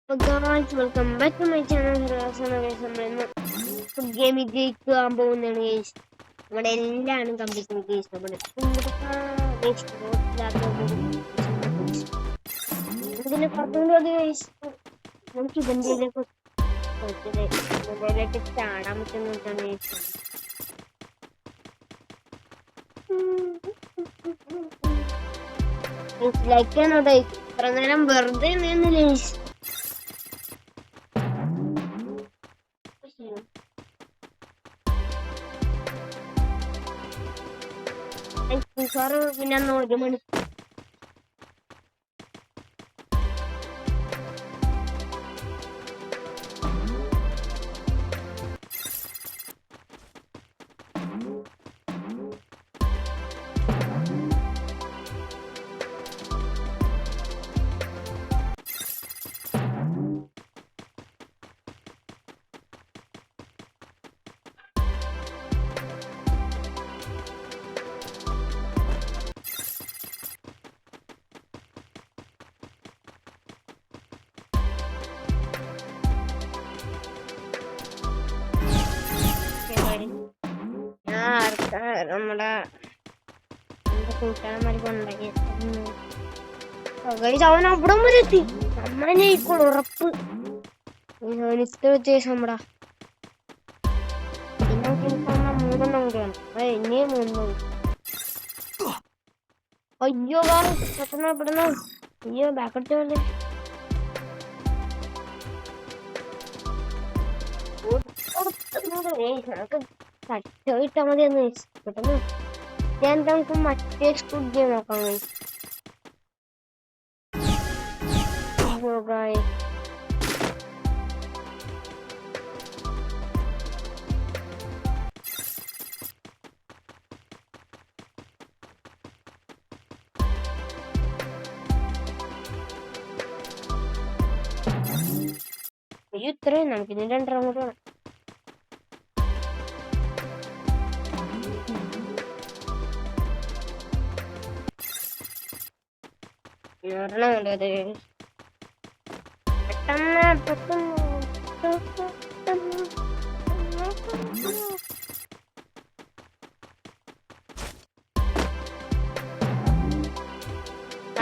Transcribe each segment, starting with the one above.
Welcome back to my channel. Game ജയിക്കാൻ പോകുന്നതാണ് guys. നമ്മുടെ എല്ലാവരും കംപ്ലീറ്റ് ഗൈസ്. നമ്മുടെ ഇതിനെ പറഞ്ഞുകൊണ്ട് ഗൈസ് നമുക്ക് ഇവന്റിലേക്ക് ചാടാൻ പറ്റുന്നതാണ് ഗൈസ്. ലൈക്ക് ചെയ്യാനോട്ടെ, ഇത്ര നേരം വെറുതെ നിന്നില്ല ഗൈസ്. പിന്നെ 1 മണി നമ്മുടെ കൂട്ടുകാരന്മാർ കൊണ്ടാക്കി അവൻ അവിടെ വരെ എത്തി. അമ്മനെ ഇപ്പോൾ ഉറപ്പ് നമ്മടാ. പിന്നെ 3 കൂടിയാണ്. ഇനിയും 3. അയ്യോ പെട്ടെന്ന് പെട്ടെന്ന്. അയ്യോ ബാക്കോട്ട് പോലെ നമുക്ക് കട്ടിട്ടാ മതിയെന്ന് പെട്ടെന്ന്. ഞാൻ നമുക്ക് മറ്റേ സ്കൂൾ ഗെയിം നോക്കാം. അയ്യോ ഇത്രയും നമുക്ക് ഇനി 2 റൗണ്ട് കൂടെ വേണം.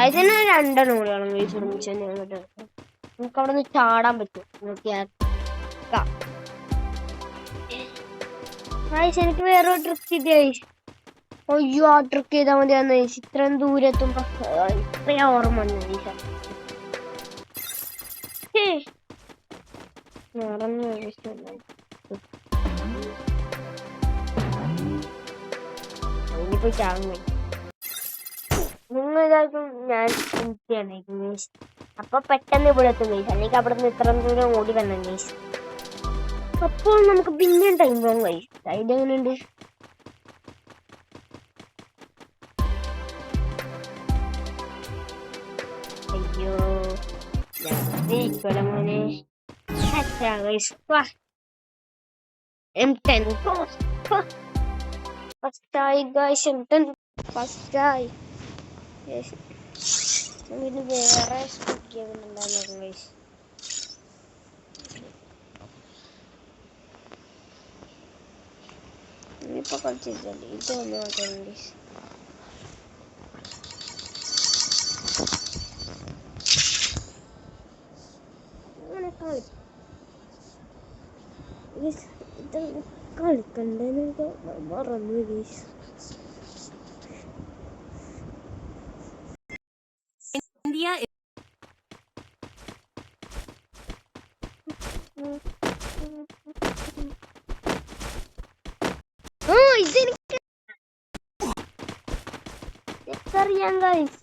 അതിന് 2 കൂടിയാണ് വീട്ടിൽ നിർമ്മിച്ചു. നമുക്ക് അവിടെ നിന്ന് ചാടാൻ പറ്റും. എനിക്ക് വേറെ ട്രിക്ക് കിട്ടിയ. അയ്യോ ആ ട്രിക്ക് ചെയ്താൽ മതിയാന്ന്. ഇത്രയും ദൂരെത്തുമ്പോ ഇത്രയും ഓർമ്മ വന്നു. ഇനിയിപ്പോ ചാങ്ങ നിങ്ങൾ ഇതാക്കും. ഞാൻ ഗേസ്. അപ്പൊ പെട്ടെന്ന് ഇവിടെ എത്തും ഗേസ്. അല്ലെങ്കിൽ അവിടെ നിന്ന് ഇത്ര ദൂരം ഓടി വരണം ഗേസ്. അപ്പോൾ നമുക്ക് പിന്നെ ടൈം പോകും ഗേസ്. സൈഡ് എങ്ങനെയുണ്ട്? അയ്യോ മോനെ. M10 ഫസ്റ്റായി guys. M10 ഫസ്റ്റായി. ഇത് വേറെ ഉണ്ടാകുന്നു ഗൈസ്. ഇനിയിപ്പോ കളിച്ചില്ലേ ഇത് ഒന്ന് നോക്കാം ഗൈസ്. കളിക്കണ്ടെന്ന് മറന്നു ഗൈസ്. ഇന്ത്യ ഇതെനിക്ക് അറിയാം ഗൈസ്.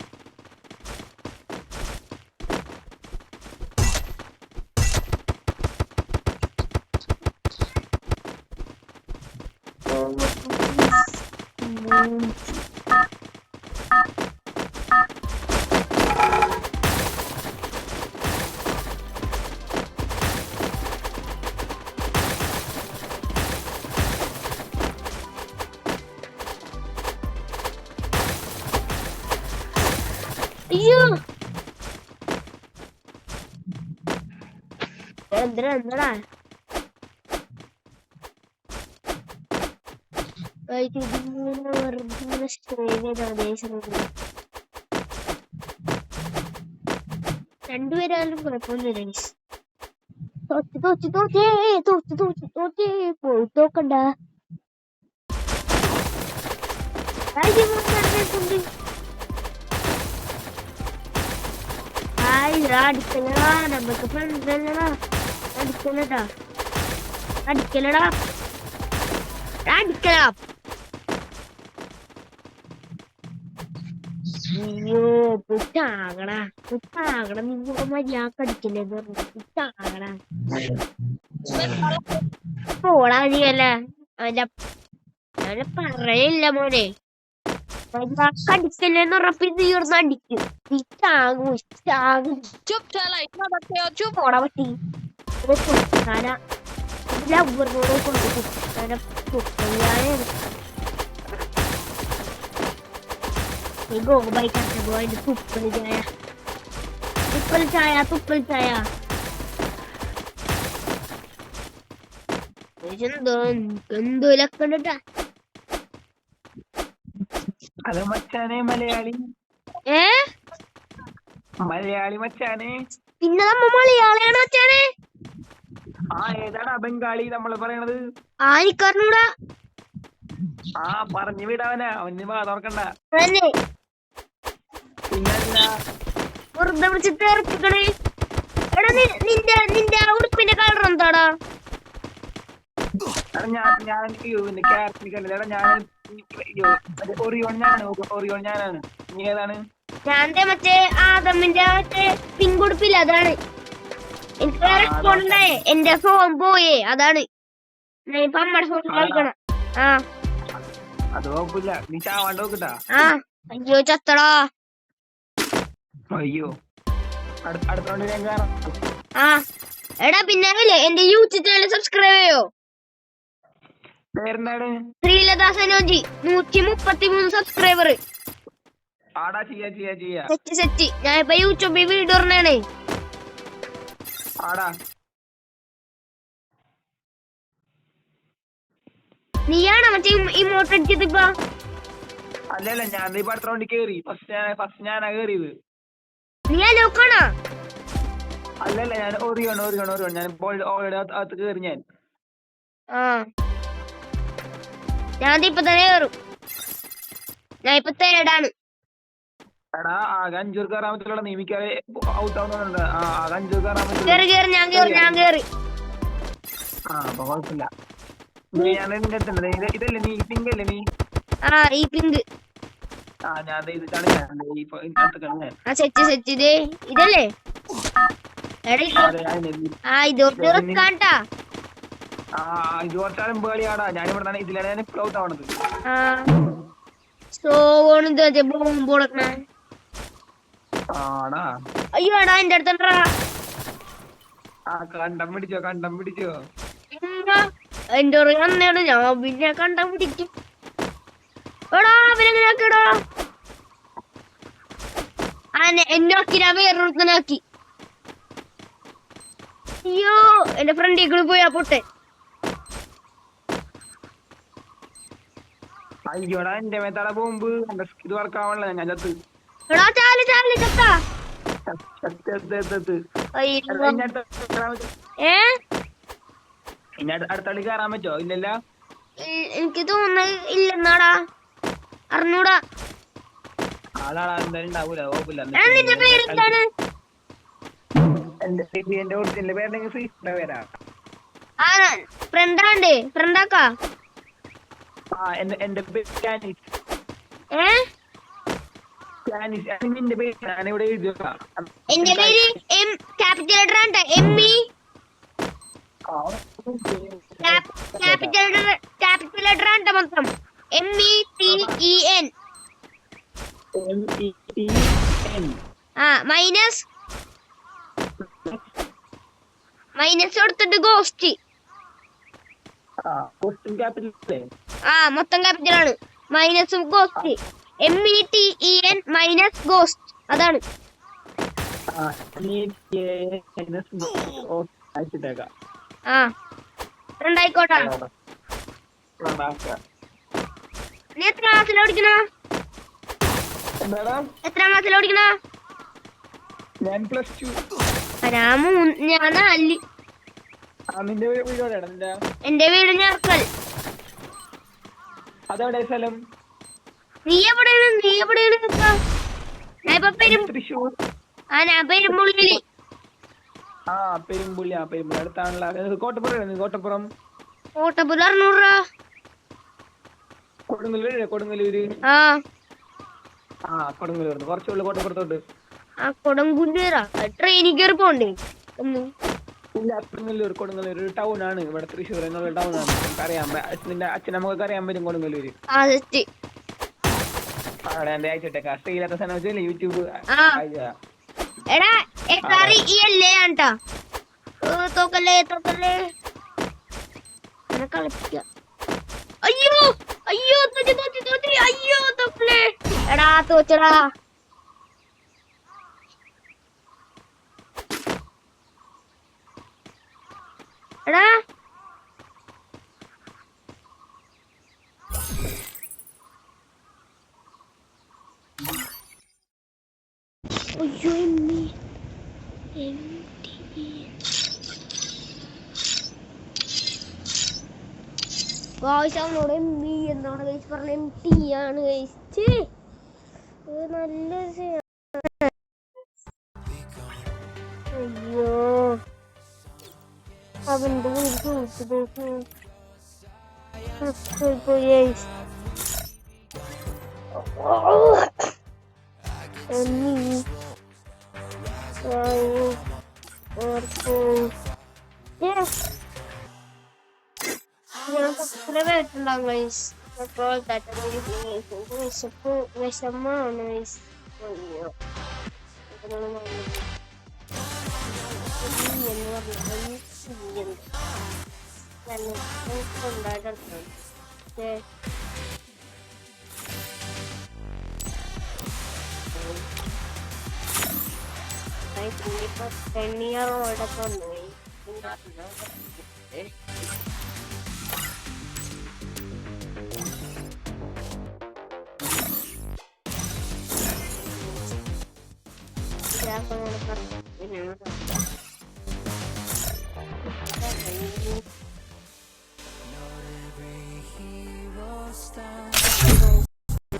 എന്താടാ രണ്ടുപേരായാലും കുഴപ്പമൊന്നുമില്ല. പോയി നോക്കണ്ട. അടിക്കലടാ, നമുക്ക് ഫ്രണ്ട്സല്ലടാ. അടിക്കലടാ അടിക്കലടാ അടിക്കലാ. അയ്യോ പുറ്റാകടാ പുറ്റാകട, നിങ്ങൾ മര്യാദക്ക് അടിക്കല്ലേന്ന് പറഞ്ഞു. പുറ്റാകടാ പോളാ നീയല്ല. അവന്റെ പറയില്ല മോനെ. മര്യാദക്ക് അടിക്കല്ലേന്ന് പറഞ്ഞപ്പോ തീർന്ന് അടിക്കും. ഇറ്റാകും ഇറ്റാകും. പോടാ പറ്റി ലവറിനോട് കൊണ്ട് കുട്ടാനെ പൊട്ടയാൻ ഗോബായിക്കാട്ടെ പോയിട്ട് തുപ്പൽ ചായ തുപ്പൽ ചായ തുപ്പൽ ചായ എന്തോലൊക്കെ ഉണ്ടട്ടാ. അത് മച്ചാനെ മലയാളി. മലയാളി മച്ചാനെ. പിന്നെ നമ്മ മലയാളിയാണ് മച്ചാനെ. ഏതാടാ ബംഗാളി നമ്മള് പറയണത്? എനിക്കറിഞ്ഞൂടാ. പറഞ്ഞു വിടാവനാ, അവന് വാ തുറക്കണ്ട. വെറുതെ വിളിച്ചിട്ട് ഇറക്കിക്കണേ. എടാ നിന്റെ ഉടുപ്പിന്റെ കളർ എന്താടാ? ഞാനാണ്. നീ ഏതാണ്? ഞാൻ മറ്റേ ആദമിന്റെ മറ്റേ പിങ്ക് ഉടുപ്പില്ല, അതാണ്. എനിക്ക് റെസ്പോണ്ട് ഉണ്ടായേ, എന്റെ ഫോൺ പോയേ, അതാണ്. ഇപ്പൊ അമ്മയുടെ ഫോൺ കളിക്കണം. അത് കുഴപ്പമില്ല, നീ ചാവാണ്ട് നോക്കട്ടാ. അയ്യോ ചത്തടാ. അയ്യോ അടുത്തോണ്ട് ഞാൻ കാണാം. എടാ പിന്നെ എന്റെ യൂട്യൂബ് ചാനൽ സബ്സ്ക്രൈബ് ചെയ്യോ? പേരെന്താണ്? ശ്രീലത സനോജി, 133 സബ്സ്ക്രൈബർ. സെറ്റ്. ഞാൻ ഇപ്പൊ യൂട്യൂബിൽ വീഡിയോ ഇടണേ. നീയാണോ മറ്റേ ഇമോട്ട് അടിച്ചത് ഇപ്പൊ? അല്ലല്ല, ഞാൻ അടുത്ത റൗണ്ടിൽ കേറി. ഫസ്റ്റ് ഞാനാ കേറിയത്. നീ നോക്കണോ? അല്ലല്ല, ഞാൻ ഓറിയോൺ. ഞാൻ ഓൾറെഡി അകത്ത് കേറി. ഞാൻ ഇപ്പൊ തന്നെ കേറും. ഞാൻ ഇപ്പൊ തേടാണ്. എടാ ആകെ 5 പേർക്ക് കയറാൻ പറ്റില്ല. നീ മിക്കാതെ ഔട്ട് ആവുന്നുണ്ട്. ആകെ 5 പേർക്ക് കയറാൻ പറ്റില്ല. ഞാൻ കേറി. അപ്പൊ കുഴപ്പമില്ല. ഞാൻ നിന്റെ അടുത്തുണ്ട്. ഇതല്ലേ നീ പിങ്ക് അല്ലേ നീ? ഈ പിങ്ക്. ഞാൻ ഇതിട്ടാണ്. ഞാൻ സെറ്റ് ഇതല്ലേ? ഇത് കുറച്ചാലും പേടിയാടാ. ഞാനിവിടെ ഇതിലാണ് ഞാൻ ഇപ്പോൾ ഔട്ട് ആവണത്. അയ്യോടാ എന്റെ അടുത്തുണ്ടാ. കണ്ടം പിടിച്ചോ. എന്റെ അന്നേണ് ഞാൻ പിന്നെ കണ്ടം പിടിക്കും. എടാ അവനെങ്ങനെയാക്കിടാ എന്നോക്കി. ഞാൻ വേറൊരുത്തനാക്കി. അയ്യോ എന്റെ ഫ്രണ്ടിൽ പോയാ പൊട്ടെ. അയ്യോടാ എന്റെ മേത്താടെ ബോംബ്. ഇത് വർക്കാവണല്ലോ. ഞാൻ ചത്ത്. അടുത്തളി കയറാൻ പറ്റോ? ഇല്ലല്ല, എനിക്ക് തോന്നുന്നു ഇല്ലെന്നാടാ. അറിഞ്ഞൂടാ. ആളാടാ എന്തായാലും ഉണ്ടാവൂല. കുഴപ്പമില്ല. നിന്റെ പേരെന്താണ്? എന്റെ ഒറിജിനൽ പേരുണ്ടെങ്കിൽ ശ്രീയുടെ പേരാ. ഫ്രണ്ടാക്കാ. എന്റെ പേര് കാനിസ്. നിന്റെ പേര് ഞാനിവിടെ എഴുതിയ. എന്റെ പേര് എം ക്യാപിറ്റൽ ലെറ്റർ ആണ്. എംഇ ക്യാപിറ്റൽ ലെറ്റർ ആണ് മൊത്തം. METEN. മൈനസ് കൊടുത്തിട്ട് ഗോസ്റ്റ്. മൊത്തം ക്യാപിറ്റൽ ആണ്. മൈനസും ഗോസ്റ്റ്. METEN മൈനസ് ഗോസ്റ്റ്, അതാണ്. അയച്ചിട്ടേക്കാം. ആ ഉണ്ടായിക്കോട്ടെ. നീ എത്ര ക്ലാസ്സിൽ പഠിക്കണ? എന്താടാ? എത്രാം ക്ലാസ്സിൽ പഠിക്കണ? ഞാൻ +2. ഞാൻ 4. നിന്റെ വീട് എവിടെയാണ്? എന്റെ വീട് ഞാർക്കൽ. അതെവിടെ സ്ഥലം? നീ എവിടെയാണ് ഇപ്പൊ? ഞാൻ ഇപ്പൊ തൃശ്ശൂർ. ഞാൻ പെരുമ്പുള്ളില്. പെരുമ്പുള്ളി. പെരുമ്പുള്ളി അടുത്താണല്ലോ. കോട്ടപ്പുറം. കോട്ടപ്പുറം 600 രൂപ. കൊടുങ്ങല്ലൂര്. കൊടുങ്ങല്ലൂര് കുറച്ചുള്ള കോട്ടപ്പുറത്തോട്ട്. കൊടുങ്കുന്നൂരാ ട്രെയിനിൽ കയറി പോണ്ടേ? ഇല്ല, കൊടുങ്ങല്ലൂർ. കൊടുങ്ങല്ലൂർ ഒരു ടൗൺ ആണ്. ഇവിടെ തൃശ്ശൂർ എന്നുള്ള ടൗൺ ആണ്. അറിയാം. നിന്റെ അച്ഛനമ്മക്ക് അറിയാൻ പറ്റും കൊടുങ്ങല്ലൂര്. അവിടെ എന്റെ അയച്ചിട്ടേക്കാ. സ്ത്രീയില്ലാത്ത സ്ഥലം വെച്ചല്ലേ യൂട്യൂബ്. എടാ അല്ലേ ആണ്ടാ തോക്കല്ലേ കളിപ്പിക്ക. അയ്യോ തോറ്റി. അയ്യോ തോക്കല്ലേ. എടാ തോച്ചടാ. എടാ അയ്യോ അവനോട് എമ്മി എന്താണ് കഴിച്ച് പറഞ്ഞ MT ആണ് കഴിച്ച്. നല്ല അയ്യോ അവന്റെ വിഷമാണ്.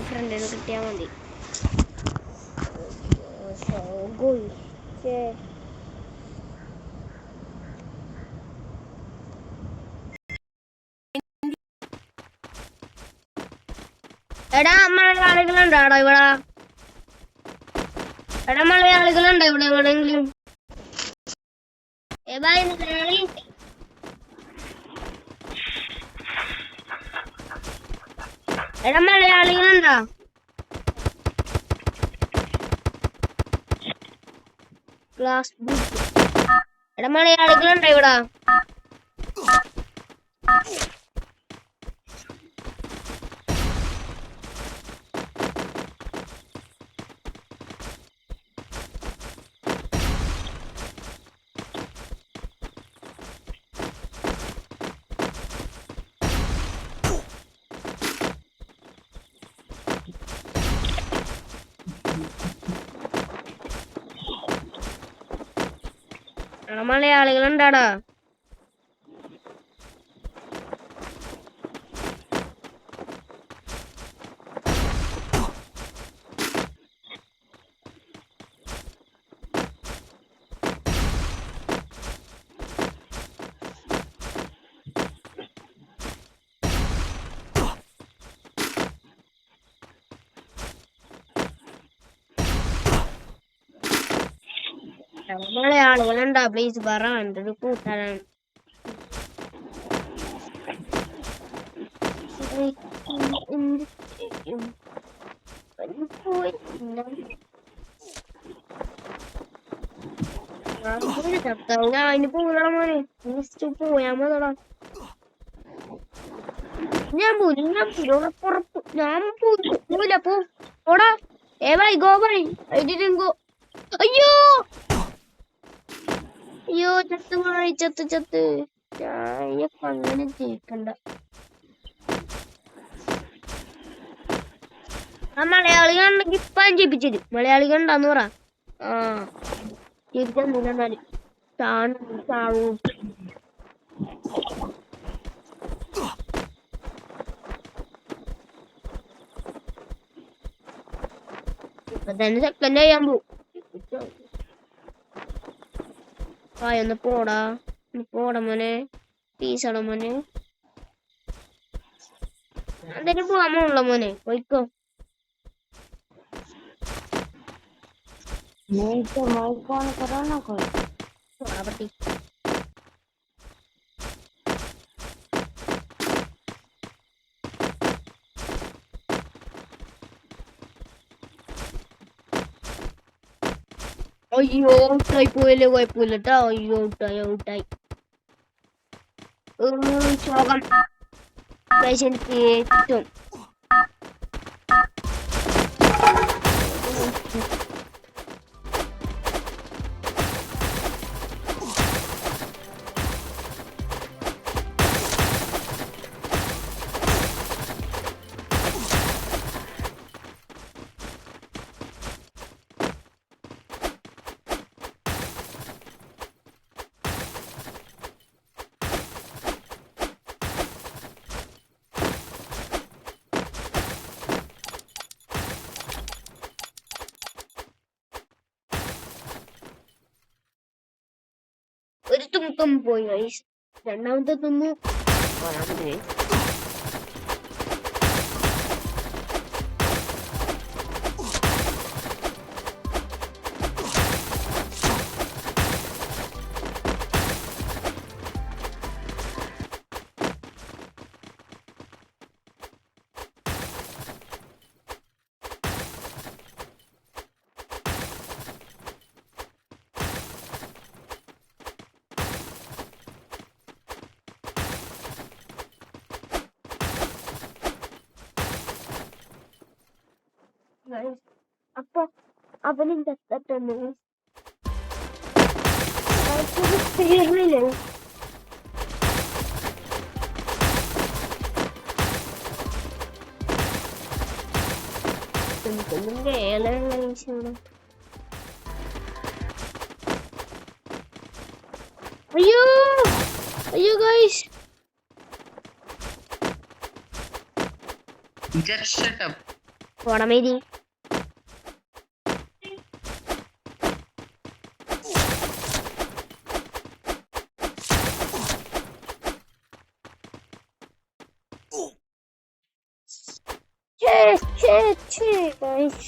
ഫ്രണ്ടിന് കിട്ടിയാ മതി. എടാ മലയാളികളുണ്ടോ ഇവിടെ? മലയാളികളുണ്ടോ ഇവിടെ എവിടെയെങ്കിലും? മലയാളി മലയാളികളുണ്ടോ? ക്ലാസ് മലയാളികളുണ്ടോ ഇവിടെ? മലയാളികളുണ്ടാടാ. മലയാളികളുണ്ടാ പ്ലീസ് പറ. എൻ്റെ ഒരു കൂട്ടാനാണ്. ഞാൻ അതിന് പോകണ മോനെ പോയാ മതടാ. ഞാൻ പോയില്ല പോടാ. Bye go bye. I didn't go. അയ്യോ അയ്യോ ചത്ത് പോയി ചത്ത് ഞാനിപ്പോ അങ്ങനെ ജയിക്കണ്ട. ആ മലയാളികളുണ്ടെങ്കിൽ ഇപ്പം ജയിപ്പിച്ചു മലയാളി കണ്ടാന്ന് പറ. ആ ജയിപ്പിച്ചാൽ ചാവും. ഇപ്പൊ തന്നെ സെക്കൻഡ് ചെയ്യാൻ പോവും. ഒന്ന് പോടാ മോനെ പീസട മോനെ. എന്തെങ്കിലും പോവാമുള്ള മോനെ പോയിക്കോ. പോടാ പട്ടി. അയ്യോ ഔട്ടായി പോയല്ലേ കുഴപ്പമില്ല കേട്ടോ. അയ്യോ ഔട്ടായി. ശോകം എനിക്ക് ഏറ്റവും ഒരു തുമ്പം പോയി ഗൈസ്. രണ്ടാമത്തെ തുമ്പ് അപ്പൊ അവനും ചത്തട്ടൊന്ന് തീർന്നില്ലേ. അയ്യോ guys Just shut up. പോടമേരി. Guys. Guys.